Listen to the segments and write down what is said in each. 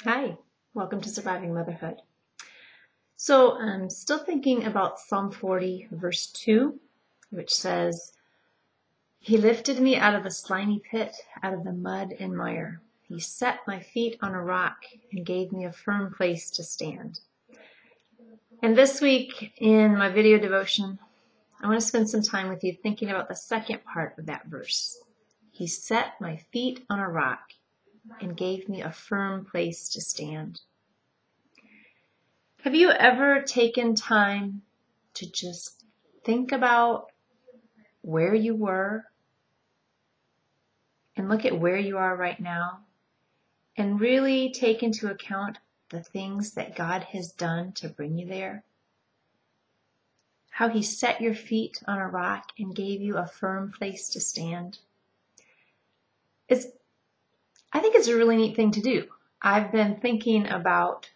Hi, welcome to Surviving Motherhood. So I'm still thinking about Psalm 40, verse 2, which says, He lifted me out of the slimy pit, out of the mud and mire. He set my feet on a rock and gave me a firm place to stand. And this week in my video devotion, I want to spend some time with you thinking about the second part of that verse. He set my feet on a rock and gave me a firm place to stand. Have you ever taken time to just think about where you were and look at where you are right now and really take into account the things that God has done to bring you there? How He set your feet on a rock and gave you a firm place to stand. I think it's a really neat thing to do. I've been thinking about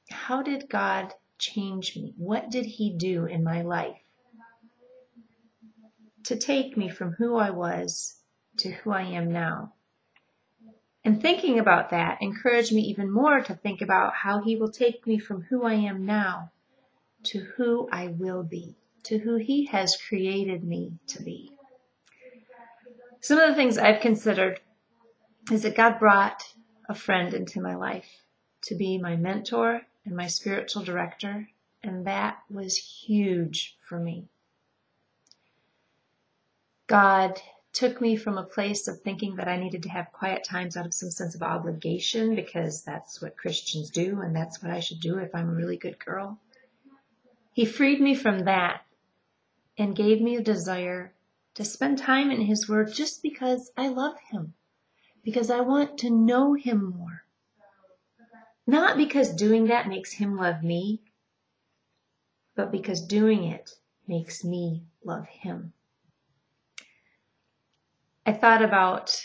how did God change me? What did He do in my life to take me from who I was to who I am now? And thinking about that encouraged me even more to think about how He will take me from who I am now to who I will be, to who He has created me to be. Some of the things I've considered is that God brought a friend into my life to be my mentor and my spiritual director, and that was huge for me. God took me from a place of thinking that I needed to have quiet times out of some sense of obligation because that's what Christians do and that's what I should do if I'm a really good girl. He freed me from that and gave me a desire to spend time in His Word just because I love Him, because I want to know Him more. Not because doing that makes Him love me, but because doing it makes me love Him. I thought about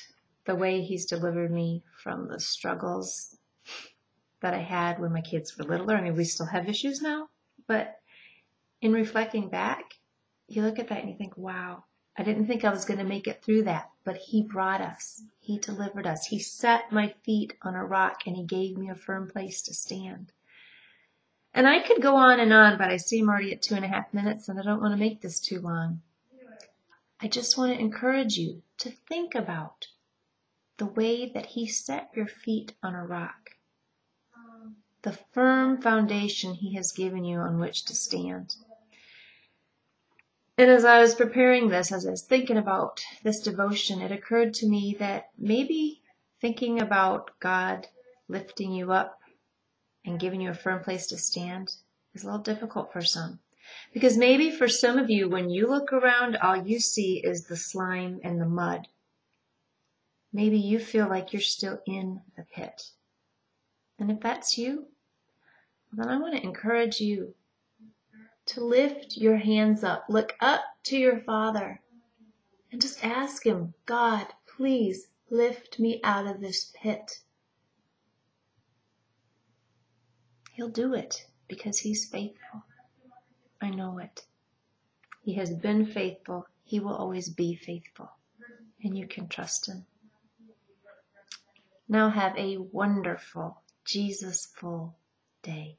the way He's delivered me from the struggles that I had when my kids were littler. I mean, we still have issues now, but in reflecting back, you look at that and you think, wow, I didn't think I was going to make it through that, but He brought us. He delivered us. He set my feet on a rock and He gave me a firm place to stand. And I could go on, but I see I'm already at 2.5 minutes and I don't want to make this too long. I just want to encourage you to think about the way that He set your feet on a rock, the firm foundation He has given you on which to stand. And as I was preparing this, as I was thinking about this devotion, it occurred to me that maybe thinking about God lifting you up and giving you a firm place to stand is a little difficult for some. Because maybe for some of you, when you look around, all you see is the slime and the mud. Maybe you feel like you're still in the pit. And if that's you, then I want to encourage you to lift your hands up, look up to your Father, and just ask Him, God, please lift me out of this pit. He'll do it because He's faithful. I know it. He has been faithful. He will always be faithful. And you can trust Him. Now have a wonderful, Jesus-full day.